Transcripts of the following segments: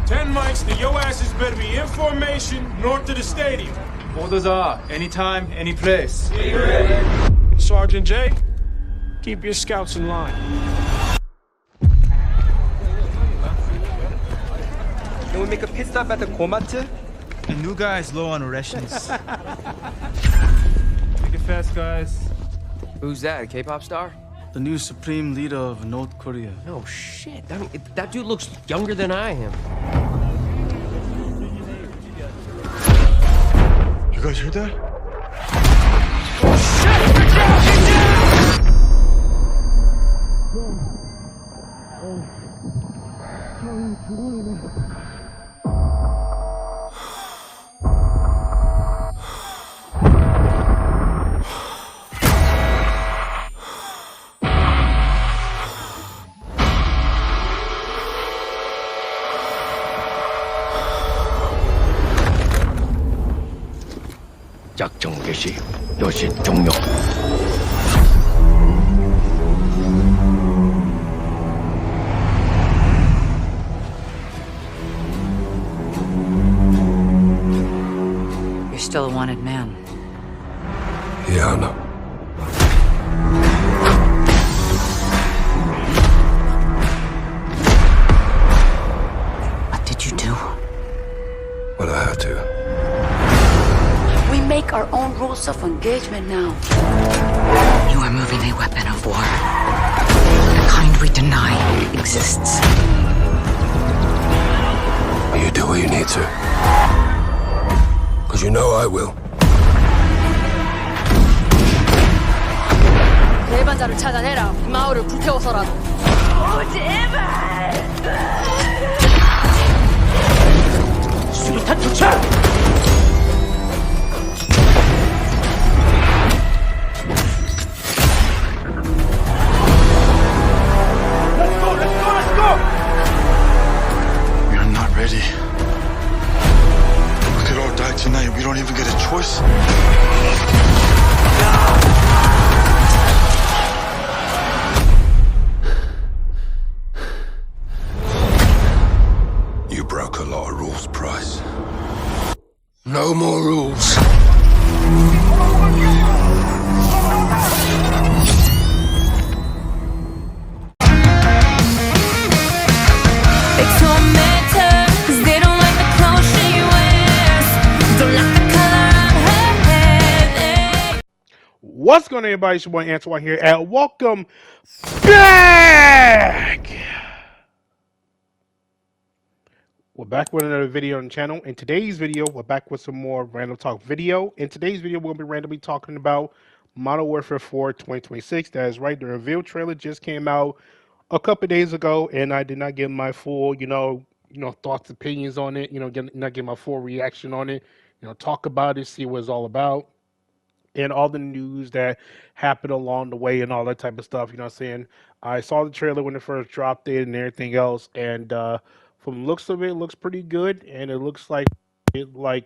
10 mics, then your asses better be in formation north of the stadium. Orders are anytime, any place. Sergeant J, keep your scouts in line. Can we make a pit stop at the Komatsu? The new guy is low on rations. Make it fast, guys. Who's that, a K-pop star? The new supreme leader of North Korea. Oh, shit. I mean, that dude looks younger than I am. You guys heard that? 작전 개시 요시 종료. You're still a wanted man. Yeah, I know. What did you do? Well, I had to. We make our own rules of engagement now. You are moving a weapon of war. The kind we deny exists. You do what you need to. Because you know I will. 배반자를 찾아내라. 이 마을을 불태워서라도. 수류탄 투척! We're not ready. We could all die tonight. We don't even get a choice. You broke a lot of rules, Price. No more rules. What's going on, everybody? It's your boy Antoine here, and welcome back. We're back with another video on the channel. In today's video, we're back with some more Random Talk video. In today's video, we're going to be randomly talking about Modern Warfare 4 2026. That is right, the reveal trailer just came out a couple days ago, and I did not give my full, thoughts, opinions on it. Not give my full reaction on it. Talk about it, see what it's all about, and all the news that happened along the way and all that type of stuff. You know what I'm saying? I saw the trailer when it first dropped it and everything else, and from the looks of it, it looks pretty good, and it looks like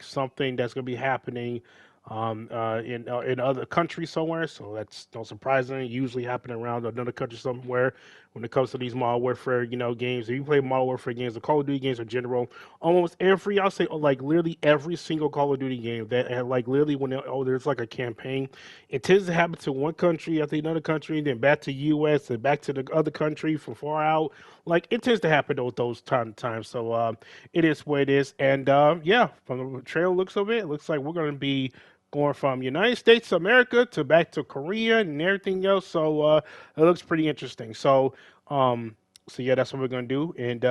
something that's going to be happening in other countries somewhere. So that's no surprising. It usually happen around another country somewhere when it comes to these Modern Warfare, games. If you play Modern Warfare games, the Call of Duty games in general, almost every, I'll say, like literally every single Call of Duty game that like literally when there's like a campaign, it tends to happen to one country after another country, then back to US and back to the other country from far out. Like it tends to happen with those time to time. So it is what it is. And yeah, from the trailer looks of it, it looks like we're going to be going from United States of America to back to Korea and everything else. So it looks pretty interesting. So yeah, that's what we're gonna do, and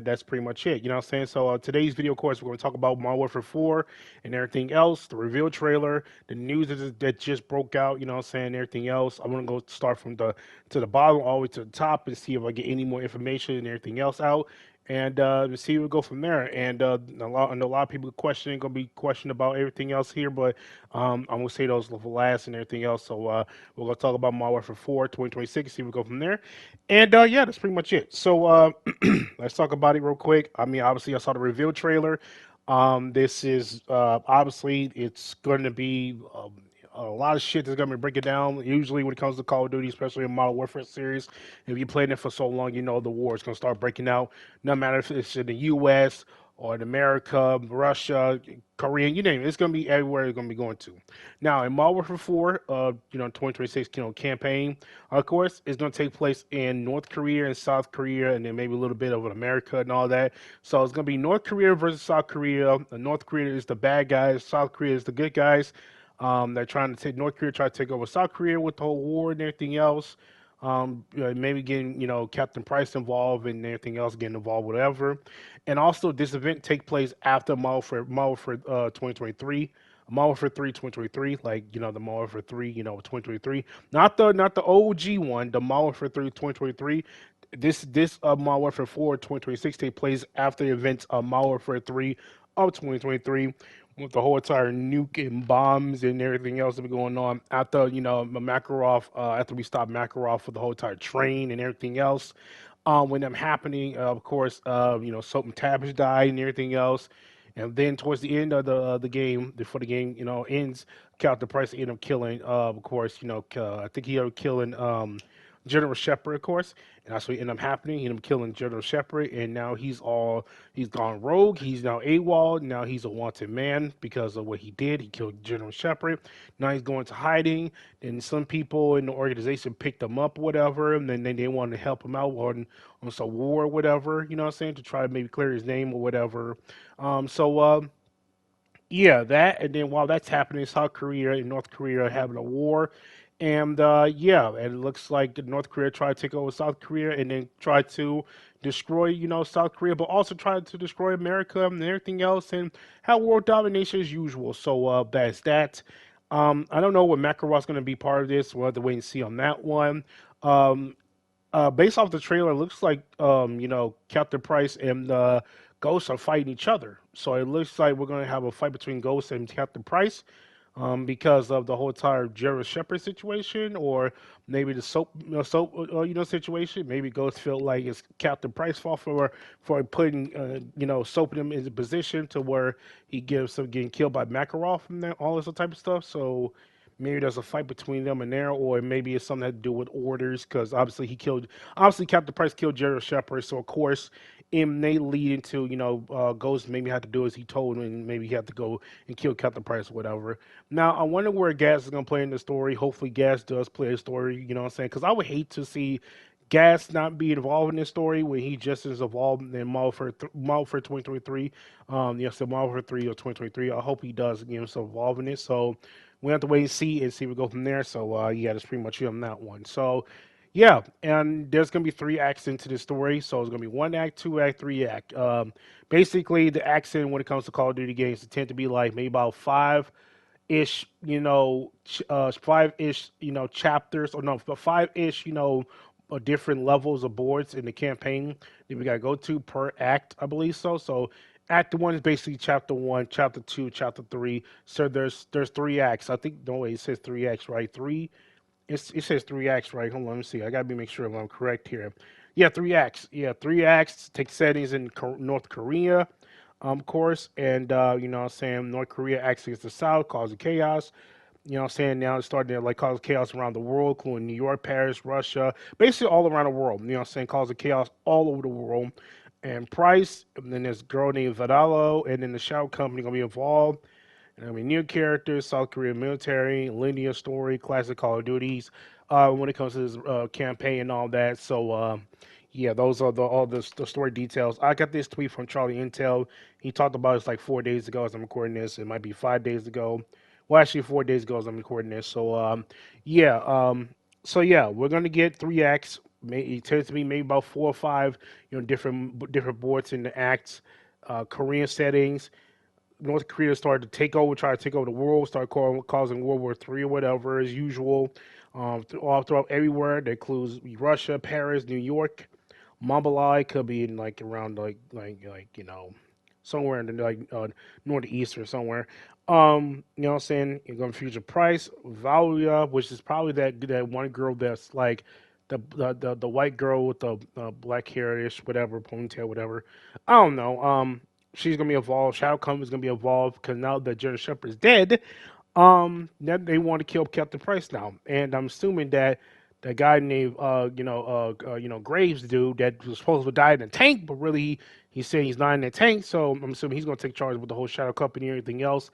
that's pretty much it. You know what I'm saying? So today's video, of course, we're gonna talk about Modern Warfare 4 and everything else, the reveal trailer, the news that just broke out. You know what I'm saying? Everything else. I'm gonna go start from the bottom all the way to the top and see if I get any more information and everything else out. And see where we go from there. And I know a lot of people gonna be questioning about everything else here, but I'm gonna say those for last and everything else. So we're gonna talk about Modern Warfare 4 2026, see where we go from there. And yeah, that's pretty much it. So let's talk about it real quick. I mean, obviously, I saw the reveal trailer. This is obviously it's going to be a lot of shit that's gonna be breaking down. Usually, when it comes to Call of Duty, especially in Modern Warfare series, if you played it for so long, you know the war is gonna start breaking out. No matter if it's in the U.S. or in America, Russia, Korea, you name it, it's gonna be everywhere. It's gonna be going to. Now, in Modern Warfare 4, 2026, campaign, of course, it's gonna take place in North Korea and South Korea, and then maybe a little bit of America and all that. So it's gonna be North Korea versus South Korea. North Korea is the bad guys. South Korea is the good guys. They're trying to take North Korea, try to take over South Korea with the whole war and everything else. Maybe getting Captain Price involved and everything else getting involved, whatever. And also, this event take place after Modern Warfare 2023. Modern Warfare 3 2023, like the Modern Warfare 3, 2023, not the OG one, the Modern Warfare 3 2023. This Modern Warfare 4 2026 take place after the events of Modern Warfare 3 of 2023, with the whole entire nuke and bombs and everything else that be going on after Makarov, after we stopped Makarov for the whole entire train and everything else. When them happening, of course, Soap and Tabish died and everything else. And then towards the end of the game, before the game ends, Captain Price ended up killing, of course, I think he ended up killing General Shepard, of course, and that's what ended up happening. He ended up killing General Shepard, and now he's gone rogue. He's now AWOL. Now he's a wanted man because of what he did. He killed General Shepard. Now he's going to hiding. And some people in the organization picked him up, or whatever, and then they wanted to help him out on some war, or whatever. You know what I'm saying, to try to maybe clear his name or whatever. Yeah, that, and then while that's happening, South Korea and North Korea are having a war. And and it looks like North Korea tried to take over South Korea and then try to destroy, South Korea, but also try to destroy America and everything else and have world domination as usual. So that's that. I don't know what Makarov's going to be part of this. We'll have to wait and see on that one. Based off the trailer, it looks like, Captain Price and Ghost are fighting each other. So it looks like we're going to have a fight between Ghost and Captain Price. Because of the whole entire Gerald Shepard situation, or maybe the soap situation. Maybe Ghost feel like it's Captain Price's fault for putting, Soap in him in a position to where he gives him getting killed by Makarov and all this type of stuff. So maybe there's a fight between them and there, or maybe it's something to do with orders, because obviously Captain Price killed Gerald Shepard, so of course it may lead into, Ghost maybe had to do as he told him, and maybe he had to go and kill Captain Price or whatever. Now, I wonder where Gas is going to play in the story. Hopefully Gas does play a story, you know what I'm saying, because I would hate to see Gas not be involved in this story when he just is involved in Modern Warfare 2023. Modern Warfare 3 or 2023. I hope he does get himself involved in it. So we have to wait and see we go from there. So that's pretty much it on that one. So yeah, and there's gonna be 3 acts into the story. So it's gonna be 1 act, 2 act, 3 act. Basically, the acts when it comes to Call of Duty games tend to be like maybe about 5-ish, 5-ish, chapters, or no, but 5-ish, different levels of boards in the campaign that we gotta go to per act, I believe so. So Act 1 is basically Chapter 1, Chapter 2, Chapter 3. So there's 3 acts. I think it says 3 acts, right? It says 3 acts, right? Hold on, let me see. I gotta make sure I'm correct here. Yeah, 3 acts. Yeah, 3 acts. Take settings in North Korea, of course, and North Korea acts against the South, causing chaos. Now it's starting to cause chaos around the world, including New York, Paris, Russia, basically all around the world. Causing chaos all over the world. And Price, and then there's a girl named Vidalo, and then the Shout Company gonna be involved. And new characters, South Korean military, linear story, classic Call of Duties. When it comes to this campaign and all that, so those are all the story details. I got this tweet from Charlie Intel. He talked about it 4 days ago as I'm recording this. It might be 5 days ago. Well, actually, 4 days ago as I'm recording this. So we're gonna get 3 acts. It tends to be maybe about 4 or 5, different boards in the acts, Korean settings. North Korea started to try to take over the world, start causing World War III or whatever as usual. All throughout everywhere. That includes Russia, Paris, New York. Mumbai could be in around somewhere in the northeast or somewhere. You know what I'm saying? You're gonna Future Price, Valia, which is probably that one girl that's the white girl with the black hair-ish, whatever, ponytail, whatever. I don't know. She's gonna be involved. Shadow Company is gonna be involved because now that General Shepard is dead, That they want to kill Captain Price now, and I'm assuming that the guy named Graves dude that was supposed to die in the tank, but really he's saying he's not in the tank. So I'm assuming he's going to take charge with the whole Shadow Company and everything else,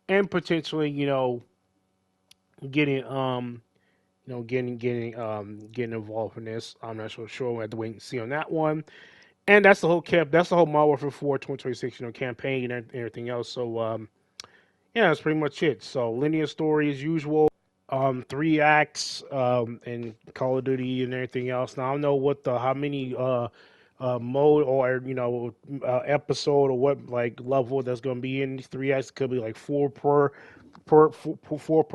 and potentially getting getting involved in this. I'm not so sure. We'll have to wait and see on that one. And that's the whole That's the whole Modern Warfare 4 2026 campaign and everything else. So yeah, that's pretty much it. So linear story as usual. 3 acts, and Call of Duty and everything else. Now I don't know how many mode or episode or what like level that's going to be in these 3 acts. It could be like 4 per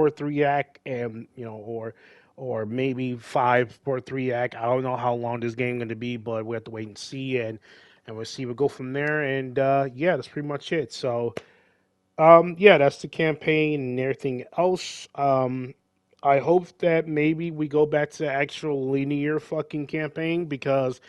3 act, and or maybe 5 per 3 act. I don't know how long this game going to be, but we have to wait and see, and we'll see. We'll go from there, and yeah, that's pretty much it. So yeah, that's the campaign and everything else. I hope that maybe we go back to the actual linear fucking campaign, because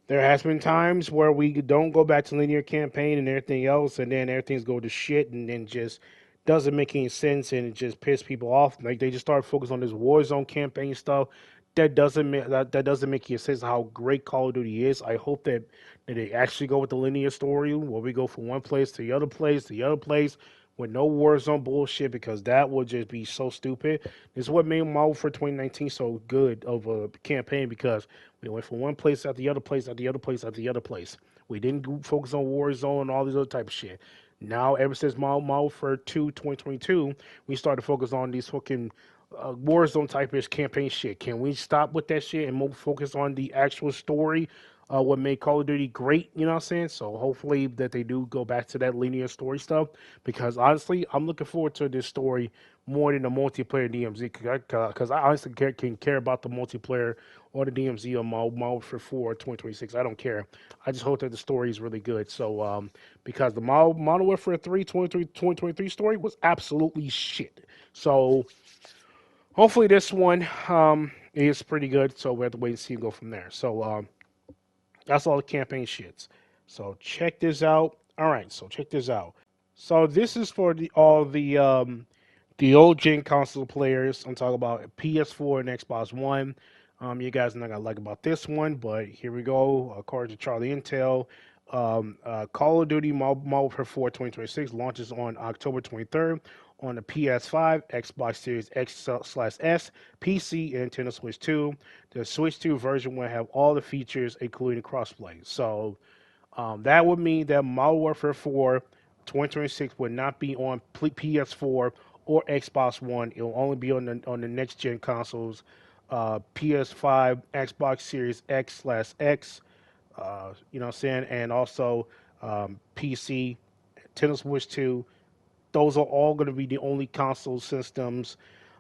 there has been times where we don't go back to linear campaign and everything else, and then everything's go to shit, and then just doesn't make any sense, and it just piss people off. Like they just start focusing on this Warzone campaign stuff. That doesn't make any sense how great Call of Duty is. I hope that they actually go with the linear story where we go from one place to the other place to the other place with no Warzone bullshit, because that would just be so stupid. This is what made Modern Warfare 2019 so good of a campaign, because we went from one place at the other place at the other place at the other place. We didn't focus on Warzone and all these other type of shit. Now, ever since Modern Warfare 2 2022, we started to focus on these fucking Warzone type-ish campaign shit. Can we stop with that shit and more focus on the actual story? What made Call of Duty great, you know what I'm saying? So hopefully that they do go back to that linear story stuff, because honestly, I'm looking forward to this story more than the multiplayer DMZ, because I honestly can care about the multiplayer or the DMZ on Modern Warfare 4 2026. I don't care. I just hope that the story is really good. So because the Modern Warfare 3 2023 story was absolutely shit. So hopefully this one is pretty good. So we have to wait and see and go from there. So that's all the campaign shits. So check this out. All right, so check this out. So this is for all the old gen console players. I'm talking about PS4 and Xbox One. You guys are not gonna like about this one, but here we go. According to Charlie Intel, Call of Duty Modern Warfare 4 2026 launches on October 23rd on the PS5, Xbox Series X/S, PC, and Nintendo Switch 2. The Switch 2 version will have all the features, including crossplay. So that would mean that Modern Warfare 4 2026 would not be on PS4 or Xbox One. It will only be on the next gen consoles, PS5, Xbox Series X/X. You know what I'm saying, and also PC, Nintendo Switch 2. Those are all going to be the only console systems,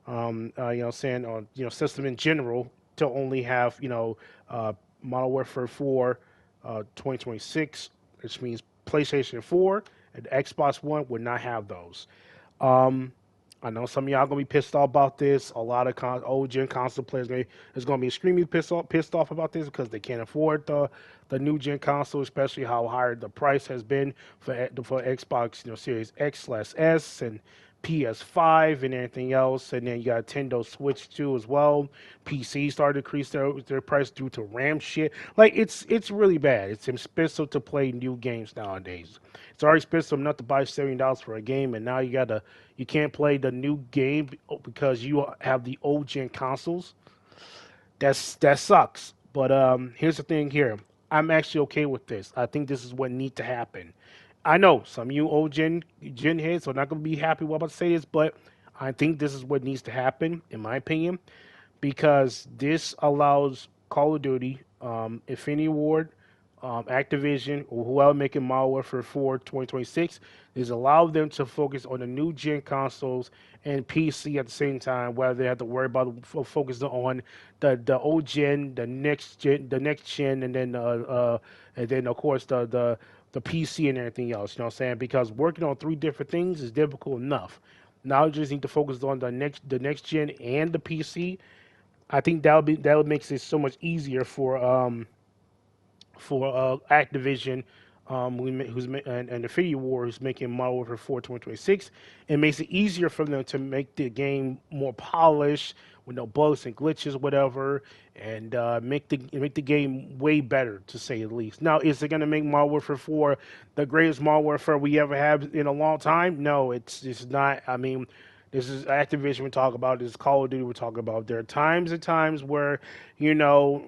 you know what I'm saying, or system in general to only have Modern Warfare 4 2026, which means PlayStation 4 and Xbox One would not have those. I know some of y'all gonna be pissed off about this. A lot of old gen console players is gonna be extremely pissed off about this, because they can't afford the new gen console, especially how higher the price has been for Xbox Series X/S and PS5 and everything else. And then you got Nintendo Switch 2 as well. PC started to increase their price due to RAM shit. Like it's really bad. It's expensive to play new games nowadays. It's already expensive enough to buy $70 for a game, and now you can't play the new game because you have the old gen consoles. That sucks. But here's the thing here. I'm actually okay with this. I think this is what needs to happen. I know some of you old gen heads are not going to be happy what I'm about to say this, but I think this is what needs to happen, in my opinion, because this allows Call of Duty, Infinity Ward, Activision, or whoever making Modern Warfare 4 2026, is allow them to focus on the new gen consoles and PC at the same time, whether they have to worry about focusing on the old gen, the next gen, and then of course the PC and everything else. You know what I'm saying? Because working on 3 different things is difficult enough. Now you just need to focus on the next gen and the PC. I think that would make it so much easier for Activision and Infinity War, who's making Modern Warfare 4 2026. It makes it easier for them to make the game more polished with no bugs and glitches, whatever, and make the game way better, to say the least. Now, is it going to make Modern Warfare 4 the greatest Modern Warfare we ever have in a long time? No, it's not. I mean, this is Activision we're talking about. This is Call of Duty we're talking about. There are times and times where, they'll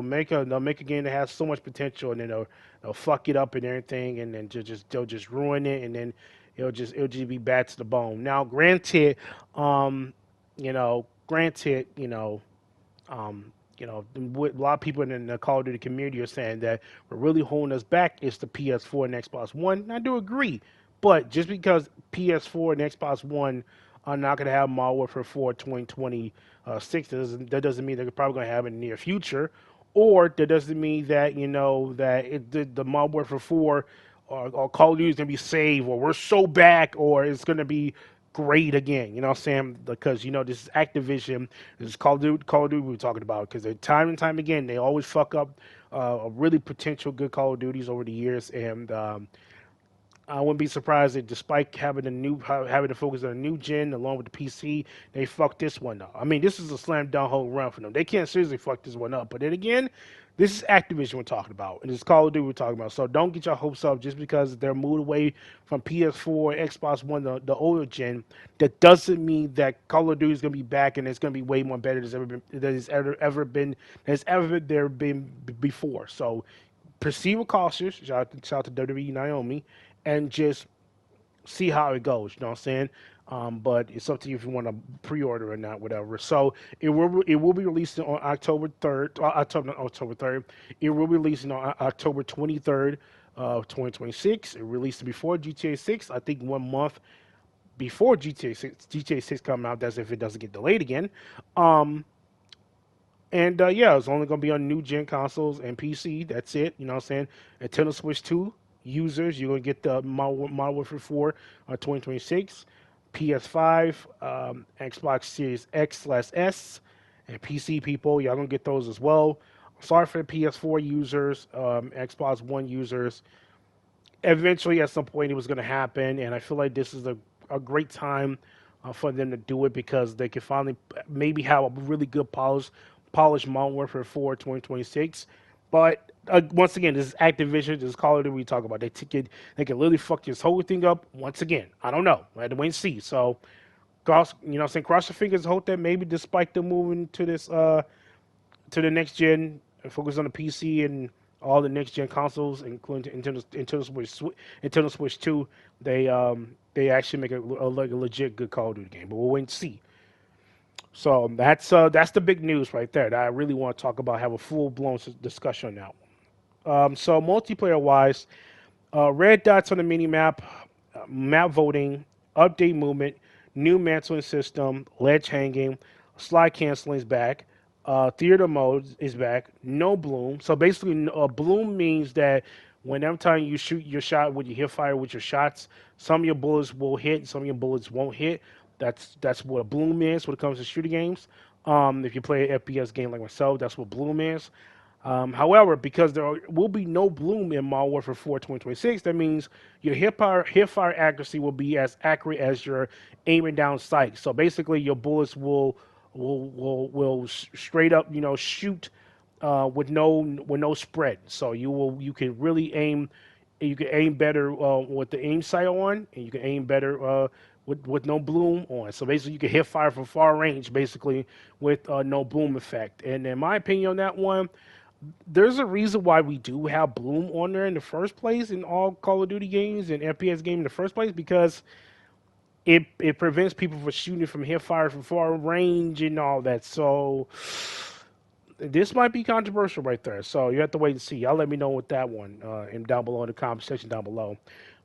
make a game that has so much potential, and then they'll fuck it up and everything, and then they'll just ruin it, and then it'll just be bad to the bone. Now, granted, what a lot of people in the Call of Duty community are saying that what really holding us back is the PS4 and Xbox One. And I do agree, but just because PS4 and Xbox One are not going to have Modern Warfare 4 2026, that doesn't mean they're probably going to have it in the near future, or that doesn't mean that the Modern Warfare 4 or Call of Duty is going to be saved, or we're so back, or it's going to be great again. You know what I'm saying? Because this is Activision, this is Call of Duty we're talking about. Because time and time again, they always fuck up a really potential good Call of Duties over the years, and I wouldn't be surprised that despite having to focus on a new gen along with the PC, they fucked this one up. I mean, this is a slam dunk home run for them. They can't seriously fuck this one up. But then again, this is Activision we're talking about, and it's Call of Duty we're talking about. So don't get your hopes up just because they're moved away from PS4, Xbox One, the older gen. That doesn't mean that Call of Duty is going to be back and it's going to be way more better than has ever been before. So proceed with caution. Shout out to WWE Naomi, and just see how it goes. You know what I'm saying? But it's up to you if you want to pre-order or not, whatever. So it will be released on October 3rd. October 3rd. It will be released on October 23rd, 2026. It released before GTA 6. I think 1 month before GTA 6 coming out. That's if it doesn't get delayed again. And it's only going to be on new gen consoles and PC. That's it. You know what I'm saying? Nintendo Switch 2 users, you're going to get the Modern Warfare 4 2026. PS5, Xbox Series X/S, and PC people, y'all going to get those as well. Sorry for the PS4 users, Xbox One users. Eventually, at some point, it was going to happen, and I feel like this is a great time for them to do it because they can finally maybe have a really good polished Modern Warfare 4 2026. But once again, this is Activision. This is Call of Duty we talk about. They can literally fuck this whole thing up once again. I don't know. I had to wait and see. So, cross your fingers. Hope that maybe despite them moving to this to the next gen and focus on the PC and all the next gen consoles, including Nintendo Switch 2, they actually make a legit good Call of Duty game. But we'll wait and see. So that's the big news right there that I really want to talk about, have a full-blown discussion on that one. So multiplayer-wise, red dots on the mini-map, map voting, update movement, new mantling system, ledge hanging, slide canceling is back, theater mode is back, no bloom. So basically, bloom means that whenever time you shoot your shot with your hip fire with your shots, some of your bullets will hit, some of your bullets won't hit. That's what a bloom is when it comes to shooting games. If you play an FPS game like myself, that's what bloom is. However, because there will be no bloom in Modern Warfare 4 2026, that means your hip fire accuracy will be as accurate as your aiming down sight. So basically, your bullets will straight up, shoot with no spread. So you can really aim. You can aim better with the aim sight on, and you can aim better with no bloom on. So basically, you can hit fire from far range, basically, with no bloom effect. And in my opinion on that one, there's a reason why we do have bloom on there in the first place in all Call of Duty games and FPS games in the first place, because it prevents people from shooting from hip fire from far range and all that. So this might be controversial right there. So you have to wait and see. Y'all let me know with that one and down below in the comment section down below.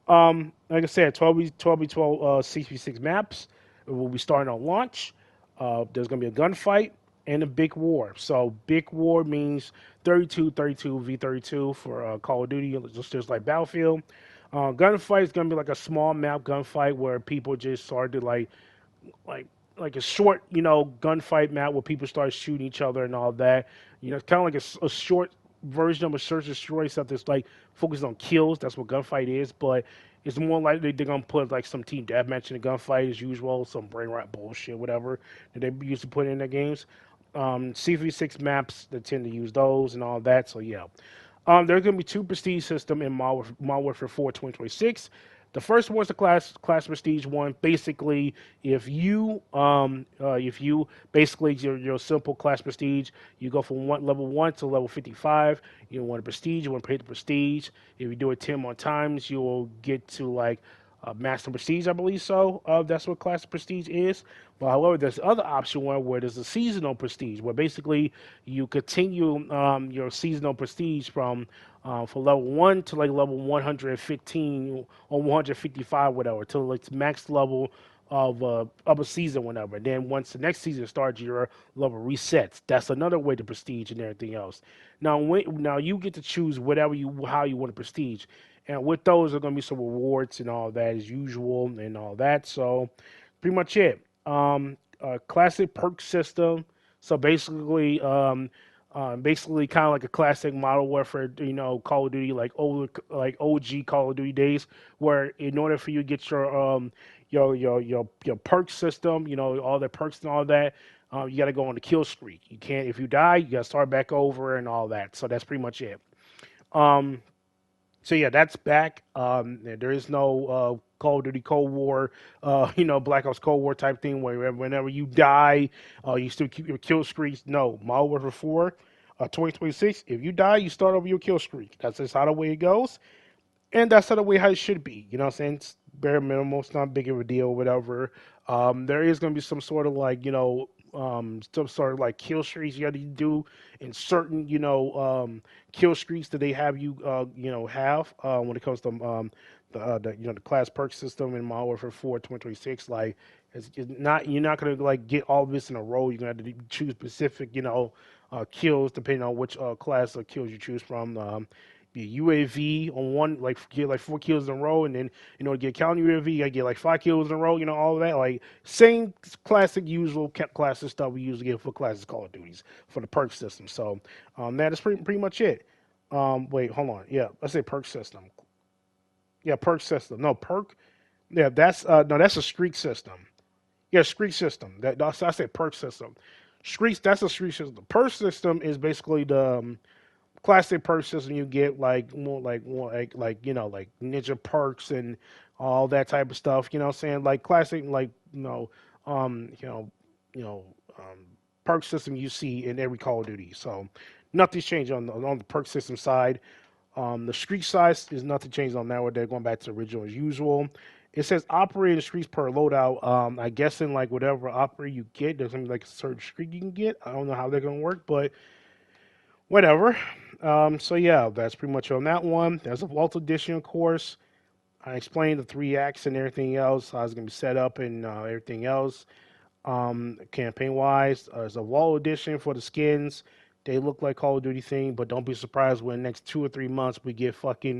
Like I said, 12v12 6v6 maps. It will be starting on launch. There's going to be a gunfight and a big war. So big war means 32 v32 for Call of Duty, just like Battlefield. Gunfight is going to be like a small map gunfight where people just started like a short, gunfight map where people start shooting each other and all that. It's kind of like a short version of a search and destroy stuff that's like focused on kills. That's what gunfight is, but it's more likely they're gonna put like some team deathmatch in the gunfight as usual, some brain rot bullshit, whatever that they used to put in their games. CV6 maps, they tend to use those and all that. So yeah, there's gonna be two prestige system in Modern Warfare 4 2026. The first one's the class prestige one. Basically, if you basically your simple class prestige, you go from level 1 to level 55. You want a prestige, you want to pay the prestige. If you do it 10 more times, you will get to like master prestige, I believe so. That's what class prestige is. But however, there's the other option where there's a seasonal prestige, where basically you continue your seasonal prestige from level 1 to like level 115 or 155, whatever, till like max level of a season, whenever. Then once the next season starts, your level resets. That's another way to prestige and everything else. Now, now you get to choose how you want to prestige. And with those are going to be some rewards and all that as usual and all that. So pretty much it. Classic perk system. So basically kind of like a classic Modern Warfare, Call of Duty, like OG Call of Duty days, where in order for you to get your perk system, all the perks and all that, you got to go on the kill streak. You can't, if you die, you got to start back over and all that. So that's pretty much it. So yeah, that's back. There is no Call of Duty Cold War, Black Ops Cold War type thing where whenever you die, you still keep your kill streaks. No, Modern Warfare 4, 2026. If you die, you start over your kill streak. That's just how the way it goes, and that's how it should be. You know what I'm saying? It's bare minimal. It's not big of a deal, whatever. There is going to be some sort of like some sort of like kill streaks you got to do in certain kill streaks that they have you have when it comes to the class perk system in Modern Warfare 4 2026. Like it's not, you're not gonna like get all of this in a row. You're gonna have to choose specific kills depending on which class of kills you choose from. Be UAV on one, like get like 4 kills in a row, and then to get counter UAV, you gotta get like 5 kills in a row. All of that, like same classic usual classic stuff we usually get for classic Call of Duties for the perk system. So that is pretty much it. Wait, hold on. Yeah, let's say perk system. Yeah, perk system. No perk. Yeah, that's that's a streak system. Yeah, streak system. I said perk system. Streaks. That's a streak system. The perk system is basically the classic perk system you get like ninja perks and all that type of stuff. You know what I'm saying? Like classic perk system you see in every Call of Duty. So nothing's changed on the perk system side. The streak size is nothing changed on that one. They're going back to the original as usual. It says operating streaks per loadout. I guess in like whatever operator you get, there's gonna be like a certain streak you can get. I don't know how they're gonna work, but whatever. So yeah, that's pretty much on that one. There's a Vault Edition, of course. I explained the 3 acts and everything else, how it's going to be set up and everything else. Campaign-wise, there's a Vault Edition for the skins. They look like Call of Duty thing, but don't be surprised when the next 2 or 3 months we get fucking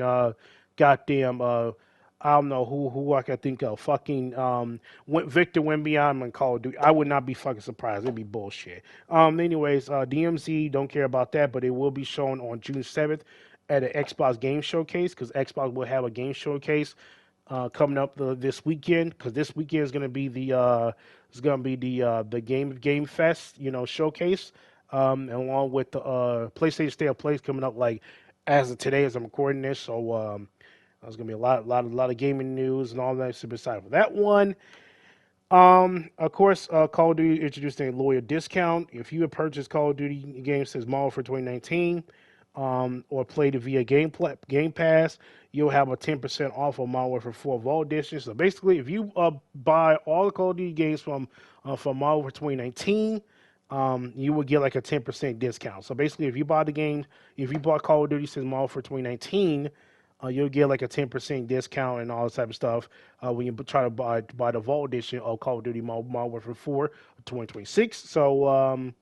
goddamn I don't know who I can think of. Fucking Victor Wembanyama and Call of Duty. I would not be fucking surprised. It'd be bullshit. Anyways, DMZ, don't care about that, but it will be shown on June 7th at an Xbox Game Showcase, because Xbox will have a game showcase coming up this weekend, because this weekend is going to be the Game Fest, showcase, along with the PlayStation State of Play coming up like as of today as I'm recording this. So there's gonna be a lot of gaming news and all that. Super excited for that one. Of course, Call of Duty introduced a loyal discount. If you have purchased Call of Duty games since Modern Warfare 2019, or played it via Game Pass, you'll have a 10% off of Modern Warfare 4 Vault Edition. So basically, if you buy all the Call of Duty games from Modern Warfare 2019, you will get like a 10% discount. So basically, if you bought Call of Duty since Modern Warfare 2019, you'll get like a 10% discount and all this type of stuff when you try to buy the Vault Edition of Call of Duty Modern Warfare 4 2026. So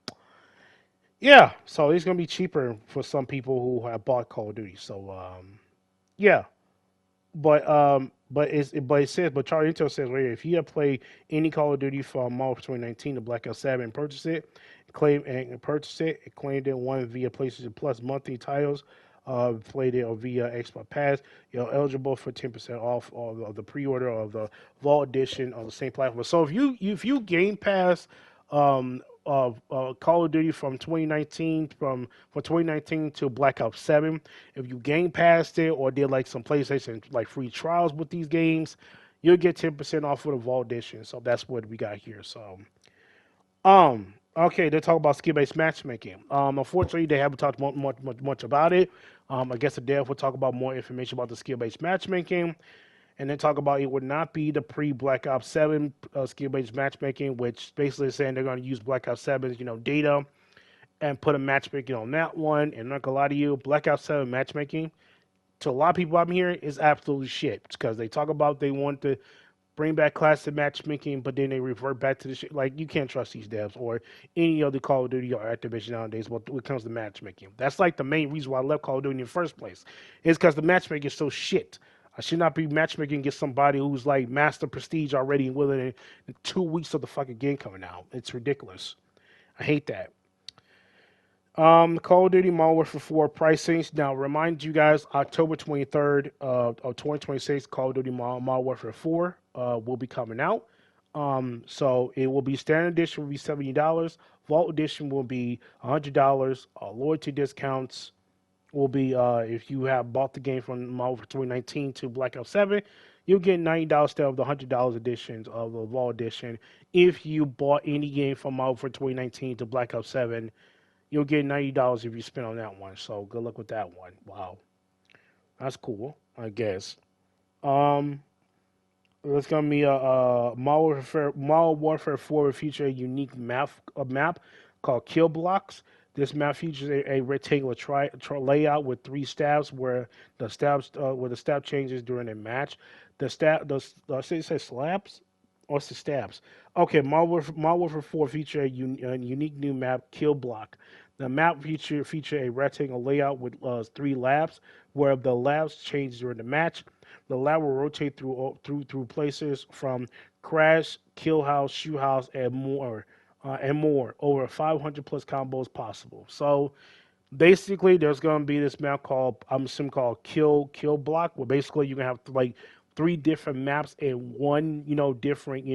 yeah, so it's gonna be cheaper for some people who have bought Call of Duty. So yeah, but it says, but Charlie Intel says right here, if you have played any Call of Duty from Modern Warfare 2019 to Black Ops 7 and purchase it, claim and purchased it. It claimed it won via PlayStation Plus monthly titles. Played it via Xbox Pass. You're eligible for 10% off of the pre-order of the Vault Edition on the same platform. So if you Game Pass of Call of Duty from 2019 to Black Ops 7, if you Game Passed it or did like some PlayStation like free trials with these games, you'll get 10% off for the Vault Edition. So that's what we got here. So okay, they talk about skill-based matchmaking. Unfortunately, they haven't talked much about it. I guess the dev will talk about more information about the skill-based matchmaking, and then talk about it would not be the pre-Black Ops 7 skill-based matchmaking, which basically is saying they're going to use Black Ops 7's data and put a matchmaking on that one. And I'm not gonna lie to you, Black Ops 7 matchmaking to a lot of people out here is absolutely shit because they talk about they want to bring back classic matchmaking, but then they revert back to the shit. Like, you can't trust these devs or any other Call of Duty or Activision nowadays when it comes to matchmaking. That's like the main reason why I left Call of Duty in the first place. Is because the matchmaking is so shit. I should not be matchmaking against somebody who's like master prestige already and willing in 2 weeks of the fucking game coming out. It's ridiculous. I hate that. Call of Duty Modern Warfare 4 pricings. Now, remind you guys, October 23rd of 2026, Call of Duty Modern Warfare 4 will be coming out. So it will be Standard Edition will be $70. Vault Edition will be $100. Loyalty discounts will be, if you have bought the game from Modern Warfare 2019 to Black Ops 7, you'll get $90 instead of the $100 editions of the Vault Edition. If you bought any game from Modern Warfare 2019 to Black Ops 7, you'll get $90 if you spend on that one. So good luck with that one. Wow. That's cool, I guess. It's going to be a Modern Warfare 4 will feature a unique map called Kill Blocks. This map features a rectangular layout with 3 stabs where the stab changes during a match. It says slabs? Or it's the stabs. Okay, Modern Warfare 4 feature a unique new map, Kill Block. The map feature a rectangle layout with 3 labs, where the labs change during the match. The lab will rotate through places from Crash, Kill House, Shoot House, and more. Over 500 plus combos possible. So basically, there's gonna be this map called Kill Block, where basically you're gonna have like 3 different maps in one, different,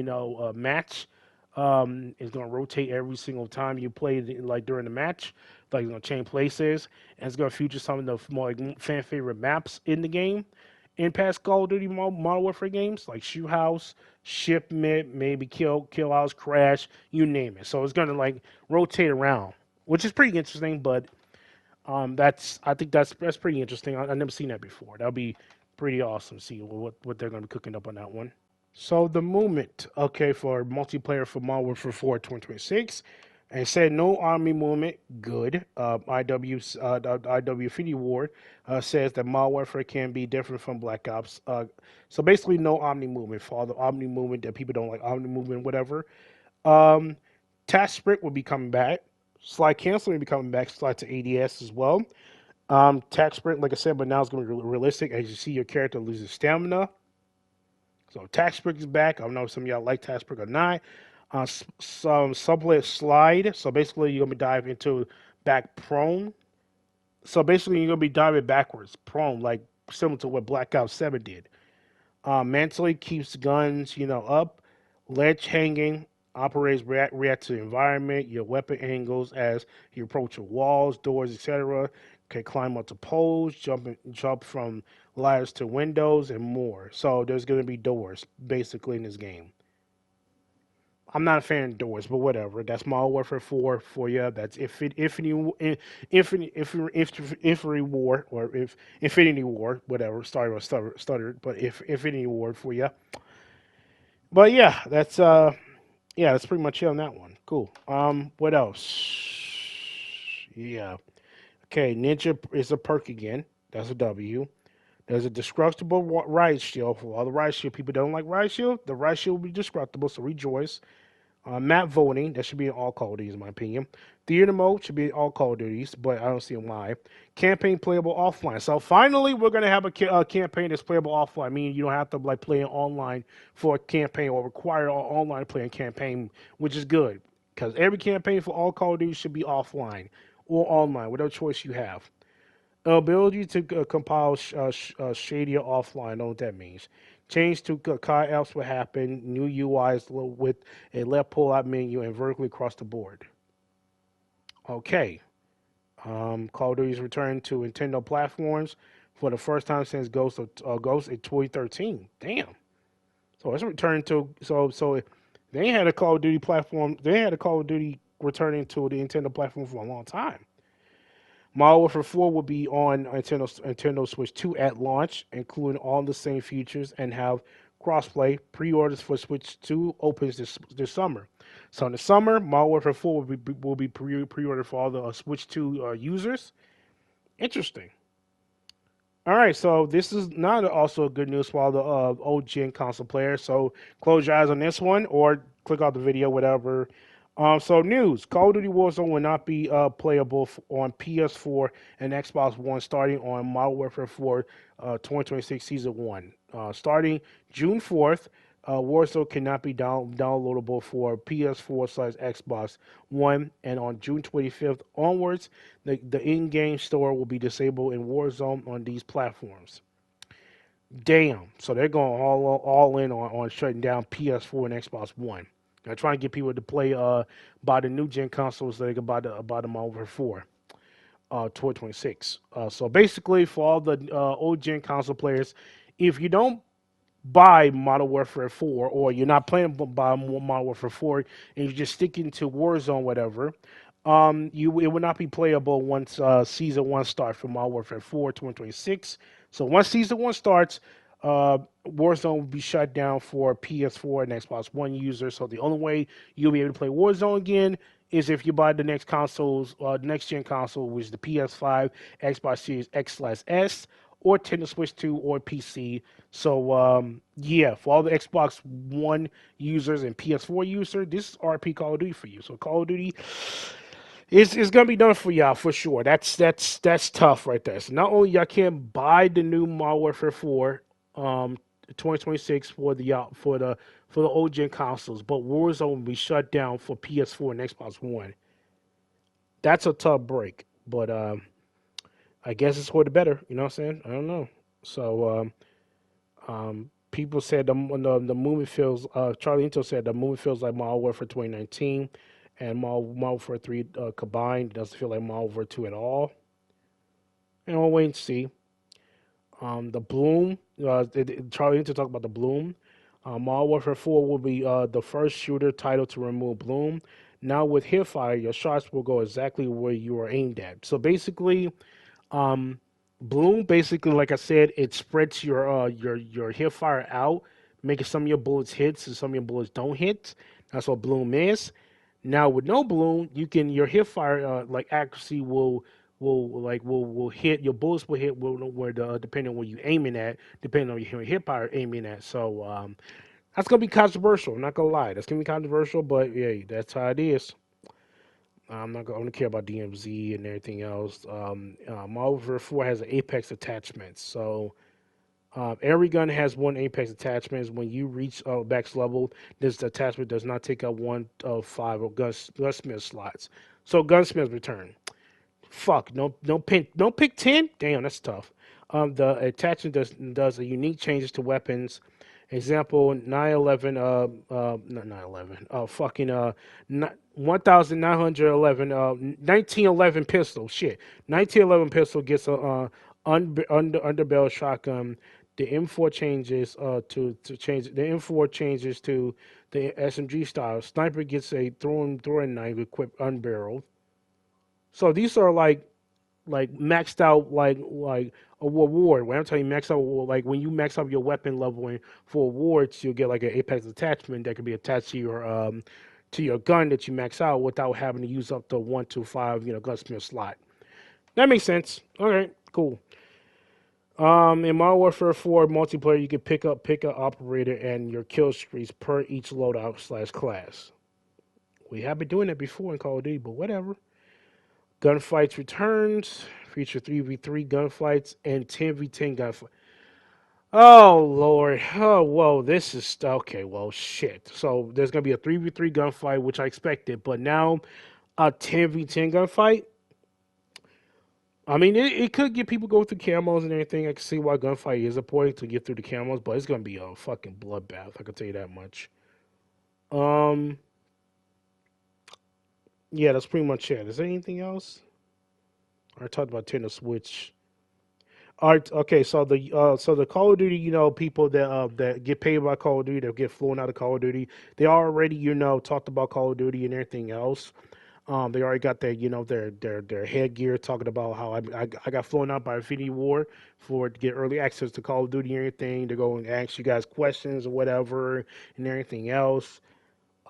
match. It's gonna rotate every single time you play it, like during the match. Like, it's gonna change places, and it's gonna feature some of the more like, fan favorite maps in the game. In past Call of Duty Modern Warfare games, like Shoot House, Shipment, maybe Kill House, Crash, you name it. So it's gonna like rotate around, which is pretty interesting. But I think that's pretty interesting. I've never seen that before. That'll be pretty awesome. See what they're gonna be cooking up on that one. So the movement, okay, for multiplayer for Modern Warfare 4 2026. And it said no army movement, good. IW Infinity Ward says that Modern Warfare can be different from Black Ops. So basically no Omni movement, for all the Omni movement that people don't like, Omni movement, whatever. Task Sprint will be coming back. Slide Cancel will be coming back, slide to ADS as well. Task Sprint, like I said, but now it's going to be realistic as you see your character loses stamina. So Task Sprint is back. I don't know if some of y'all like Task Sprint or not. Some sublet slide. So basically, you're gonna be diving into back prone. So basically, you're gonna be diving backwards, prone, like similar to what Black Ops 7 did. Mentally keeps guns, up. Ledge hanging operates react to the environment, your weapon angles as you approach your walls, doors, etc. Can climb up to poles, jump from ladders to windows, and more. So there's gonna be doors basically in this game. I'm not a fan of doors, but whatever. That's Modern Warfare 4 for you. That's Infinity War, or Infinity War, whatever. Stuttered, but Infinity War for you. But yeah, that's pretty much it on that one. Cool. What else? Yeah. Okay, Ninja is a perk again. That's a W. There's a destructible riot shield. For all the riot shield people don't like riot shield, the riot shield will be destructible, so rejoice. Map voting, that should be in all Call of Duties in my opinion. Theater mode should be in all Call of Duties, but I don't see why. Campaign playable offline. So finally, we're going to have a campaign that's playable offline. I mean, you don't have to like play it online for a campaign or require online playing campaign, which is good. because every campaign for all Call of Duty should be offline or online, whatever choice you have. Ability to compile Shadia offline. I know what that means. Change to COD apps will happen. New UIs with a left pull-out menu and vertically across the board. Okay. Call of Duty is returning to Nintendo platforms for the first time since Ghost in 2013. Damn. So it's returning to so they had a Call of Duty platform. They had a Call of Duty returning to the Nintendo platform for a long time. Modern Warfare 4 will be on Nintendo Switch 2 at launch, including all the same features and have crossplay. Pre-orders for Switch 2 opens this summer. So in the summer, Modern Warfare 4 will be pre-ordered for all the Switch 2 users. Interesting. All right, so this is not also good news for all the old gen console players. So close your eyes on this one or click out the video, whatever. So news: Call of Duty Warzone will not be playable on PS4 and Xbox One starting on Modern Warfare 4 2026 Season 1. Starting June 4th, Warzone cannot be downloadable for PS4/Xbox One, and on June 25th onwards, the in-game store will be disabled in Warzone on these platforms. Damn! So they're going all in on shutting down PS4 and Xbox One. They're trying to get people to play buy the new gen consoles so they can buy the Modern Warfare 4 2026. So basically, for all the old gen console players, if you don't buy Modern Warfare 4 or you're not playing by Modern Warfare 4 and you're just sticking to Warzone, whatever, it will not be playable once Season 1 starts for Modern Warfare 4 2026. So once Season 1 starts, Warzone will be shut down for PS4 and Xbox One users. So the only way you'll be able to play Warzone again is if you buy the next next gen console, which is the PS5, Xbox Series X/S, or Nintendo Switch 2 or PC. So yeah, for all the Xbox One users and PS4 users, this is RP Call of Duty for you. So Call of Duty is gonna be done for y'all for sure. That's tough right there. So not only y'all can't buy the new Modern Warfare 4 2026 for the old gen consoles, but Warzone will be shut down for PS4 and Xbox One. That's a tough break, but I guess it's for the better. You know what I'm saying? I don't know. So people said the movie feels. Charlie Into said the movie feels like Modern Warfare 2019 and Modern Warfare 3 combined. It doesn't feel like Modern Warfare 2 at all. And we'll wait and see. The Bloom, Charlie Into talked about the Bloom. Modern Warfare 4 will be the first shooter title to remove Bloom. Now with Hipfire, your shots will go exactly where you are aimed at. So basically, Bloom, basically, like I said, it spreads your Hipfire out, making some of your bullets hits and some of your bullets don't hit. That's what Bloom is. Now with no Bloom, your Hipfire like accuracy will hit, your bullets will hit where depending on where you aiming at, depending on your hip fire aiming at. So that's gonna be controversial. I'm not gonna lie, that's gonna be controversial, but yeah, that's how it is. I'm not gonna care about DMZ and everything else. Modern Warfare 4 has an Apex attachment, so every gun has one Apex attachment. When you reach max level, this attachment does not take up 1 of 5 of gunsmith slots. So gunsmiths return. Fuck, no pick 10? Damn, that's tough. The attachment does a unique changes to weapons. Example, 1911 pistol. Shit. 1911 pistol gets a underbarrel shotgun. The M4 changes to the SMG style. Sniper gets a throwing knife equipped unbarreled. So these are like maxed out like a reward. When I'm telling you maxed out, like when you max out your weapon leveling for awards, you'll get like an Apex attachment that can be attached to your gun that you max out without having to use up the 1 to 5 gunsmith slot. That makes sense. All right, cool. In Modern Warfare 4 multiplayer, you can pick up operator and your kill streaks per each loadout / class. We have been doing that before in Call of Duty, but whatever. Gunfights returns, feature 3v3 gunfights and 10v10 gunfights. Oh Lord. Oh whoa, this is okay. Well, shit. So there's gonna be a 3v3 gunfight, which I expected, but now a 10v10 gunfight. I mean, it could get people go through camos and everything. I can see why gunfight is important to get through the camos, but it's gonna be a fucking bloodbath. I can tell you that much. Um, yeah, that's pretty much it. Is there anything else? I talked about Nintendo Switch. All right, okay. So the Call of Duty, people that get paid by Call of Duty, that get flown out of Call of Duty, they already talked about Call of Duty and everything else. They already got their their headgear talking about how I got flown out by Infinity War for to get early access to Call of Duty and everything to go and ask you guys questions or whatever and everything else.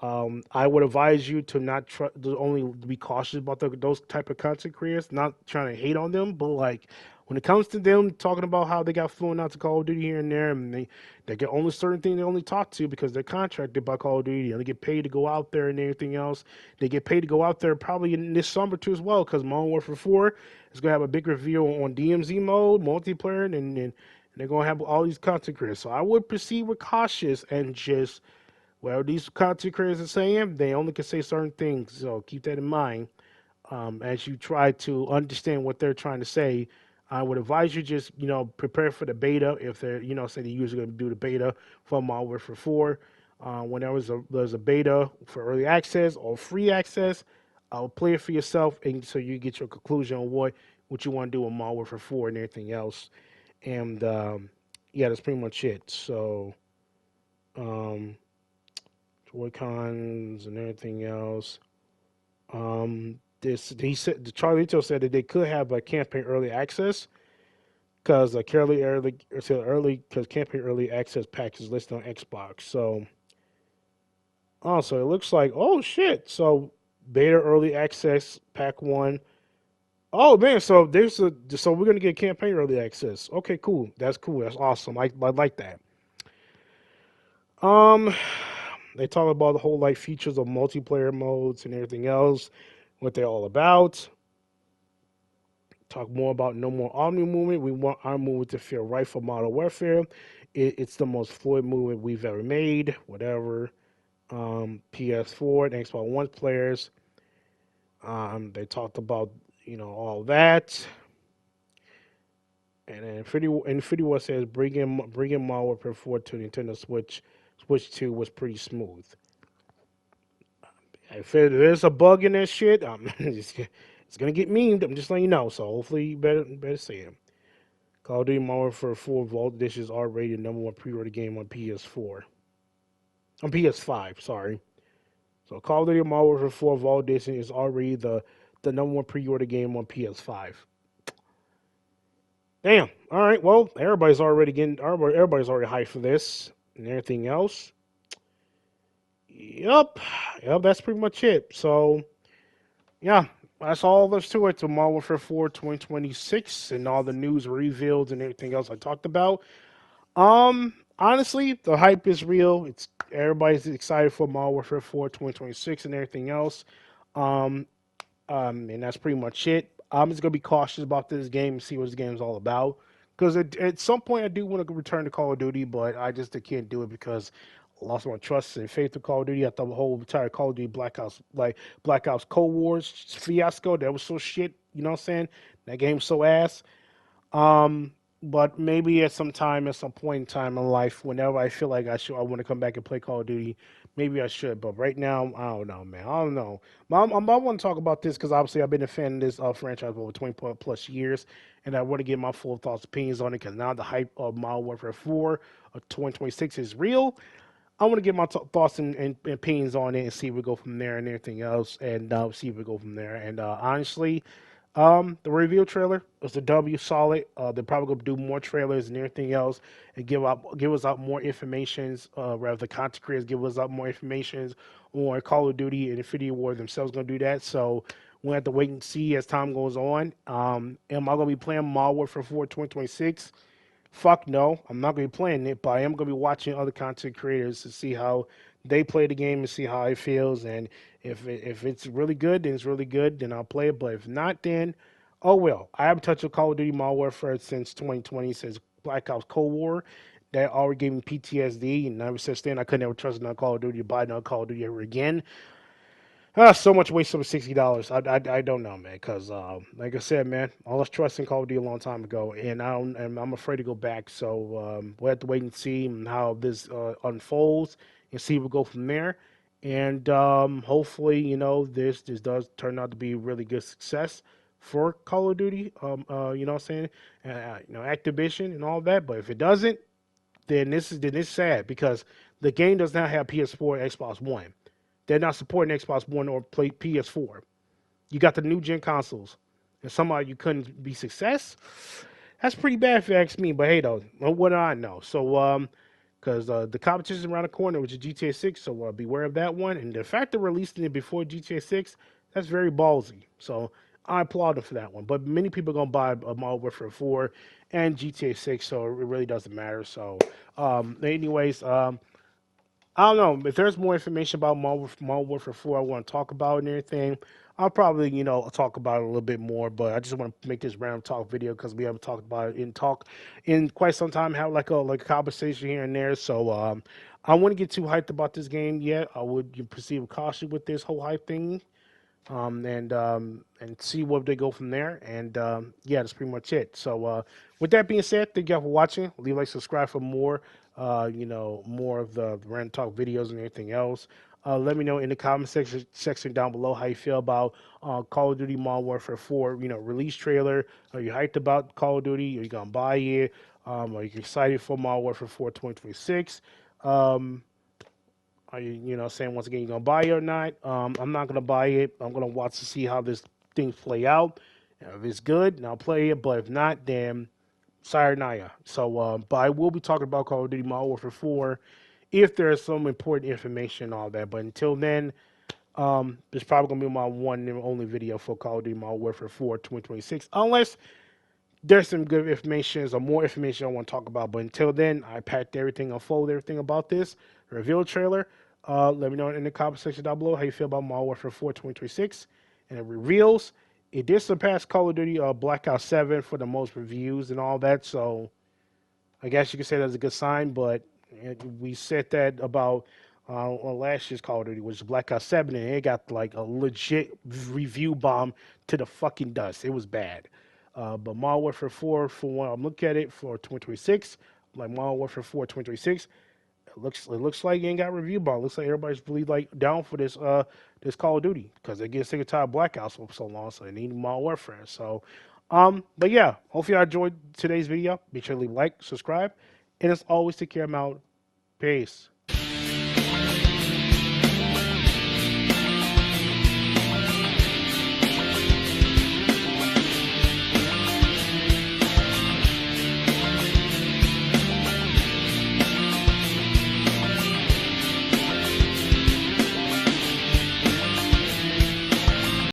I would advise you to not try to only be cautious about those type of content creators. Not trying to hate on them, but like when it comes to them talking about how they got flown out to Call of Duty here and there, and they get only certain things they only talk to because they're contracted by Call of Duty and they get paid to go out there and everything else. They get paid to go out there probably in this summer too as well because Modern Warfare 4 is gonna have a big reveal on DMZ mode, multiplayer, and they're gonna have all these content creators. So I would proceed with cautious and just well, these content creators are saying they only can say certain things, so keep that in mind as you try to understand what they're trying to say. I would advise you just prepare for the beta if they're say the user going to do the beta for Modern Warfare 4. Whenever there's a beta for early access or free access, I'll play it for yourself and so you get your conclusion on what you want to do with Modern Warfare 4 and everything else. And yeah, that's pretty much it. So. Joy-Cons and everything else. This he said Charlie Ito said that they could have a campaign early access because campaign early access pack is listed on Xbox. So also it looks like oh shit. So beta early access pack 1. Oh man, so we're gonna get campaign early access. Okay, cool. That's cool. That's awesome. I like that. They talk about the whole like features of multiplayer modes and everything else, what they're all about. Talk more about no more Omni movement. We want our movement to feel right for Modern Warfare. It's the most fluid movement we've ever made. Whatever. PS4 and Xbox One players. They talked about all that. And then Infinity War says bringing Modern Warfare 4 to Nintendo Switch 2 was pretty smooth. If there's a bug in that shit, it's gonna get memed. I'm just letting you know. So hopefully you better see it. Call of Duty Modern Warfare 4 Vault Edition is already the #1 pre-order game on PS4. On PS5, sorry. So Call of Duty Modern Warfare 4 Vault Edition is already the #1 pre-order game on PS5. Damn. All right. Well, everybody's already hyped for this and everything else. Yep, that's pretty much it. So, yeah, that's all there's to it. To Modern Warfare 4 2026 and all the news revealed and everything else I talked about. Honestly, the hype is real. Everybody's excited for Modern Warfare 4 2026 and everything else. And that's pretty much it. I'm just gonna be cautious about this game and see what this game is all about. Because at some point I do want to return to Call of Duty, but I just can't do it because I lost my trust and faith in Call of Duty. I thought the whole entire Call of Duty Black Ops Cold Wars fiasco, that was so shit. You know what I'm saying? That game was so ass. But maybe at some point in time in life, whenever I feel like I want to come back and play Call of Duty, maybe I should. But right now, I don't know, man. I don't know. I want to talk about this because obviously I've been a fan of this franchise for over 20 plus years, and I want to get my full thoughts, opinions on it because now the hype of Modern Warfare 4 of 2026 is real. I want to get my thoughts and opinions on it and see if we go from there and everything else, and see if we go from there. And honestly, the reveal trailer was a W, solid. They're probably gonna do more trailers and everything else, and give us out more informations. Rather, the content creators give us out more informations on Call of Duty and Infinity War themselves gonna do that. So we'll have to wait and see as time goes on. Am I gonna be playing Modern Warfare 4 2026? Fuck no, I'm not gonna be playing it, but I am gonna be watching other content creators to see how they play the game and see how it feels. And if it's really good, then it's really good. Then I'll play it. But if not, then Oh well, I haven't touched a Call of Duty Modern Warfare since 2020, since Black Ops Cold War. That already gave me PTSD, and ever since then, I couldn't ever trust another Call of Duty to buy another Call of Duty ever again. So much waste of $60. I don't know, man, because like I said, man, I lost trust in Call of Duty a long time ago, and I'm afraid to go back. So we'll have to wait and see how this unfolds and see if we go from there. And hopefully, this does turn out to be a really good success for Call of Duty. You know what I'm saying? Activision and all that. But if it doesn't, then it's sad because the game does not have PS4, Xbox One. They're not supporting Xbox One or play PS4. You got the new gen consoles, and somehow you couldn't be success. That's pretty bad if you ask me. But hey, though, what do I know? So, because the competition is around the corner, which is GTA 6, so beware of that one. And the fact they're releasing it before GTA 6, that's very ballsy. So I applaud them for that one. But many people are gonna buy Modern Warfare 4 and GTA 6, so it really doesn't matter. So, anyways, I don't know if there's more information about Modern Warfare 4 I want to talk about and everything. I'll probably, talk about it a little bit more, but I just want to make this random talk video because we haven't talked about it in quite some time. Have like a conversation here and there. So I wouldn't get too hyped about this game yet. I would proceed with caution with this whole hype thing, and see where they go from there. And yeah, that's pretty much it. So with that being said, thank y'all for watching. Leave a like, subscribe for more. More of the random talk videos and everything else. Let me know in the comment section down below how you feel about Call of Duty Modern Warfare 4, release trailer. Are you hyped about Call of Duty? Are you gonna buy it? Are you excited for Modern Warfare 4 2026? Are you, saying once again you're gonna buy it or not? I'm not gonna buy it. I'm gonna watch to see how this thing play out. If it's good, then I'll play it. But if not, then sayonara. So, but I will be talking about Call of Duty Modern Warfare 4 if there's some important information and all that. But until then, there's probably going to be my one and only video for Call of Duty Modern Warfare 4 2026. Unless there's some good information or more information I want to talk about. But until then, I packed everything, unfolded everything about this reveal trailer. Let me know in the comment section down below how you feel about Modern Warfare 4 2026. And it reveals. It did surpass Call of Duty Black Ops 7 for the most reviews and all that. So I guess you could say that's a good sign. But we said that about last year's Call of Duty, which is Black Ops 7, and it got like a legit review bomb to the fucking dust. It was bad. But Modern Warfare 4, for when I'm looking at it for 2026, like Modern Warfare 4 2026, it looks like you ain't got review bomb. It looks like everybody's really like down for this this Call of Duty because they get sick and tired of Black Ops for so long, so they need Modern Warfare. So, but yeah, hopefully y'all enjoyed today's video. Be sure to leave a like, subscribe, and as always, take care. I'm out. Peace.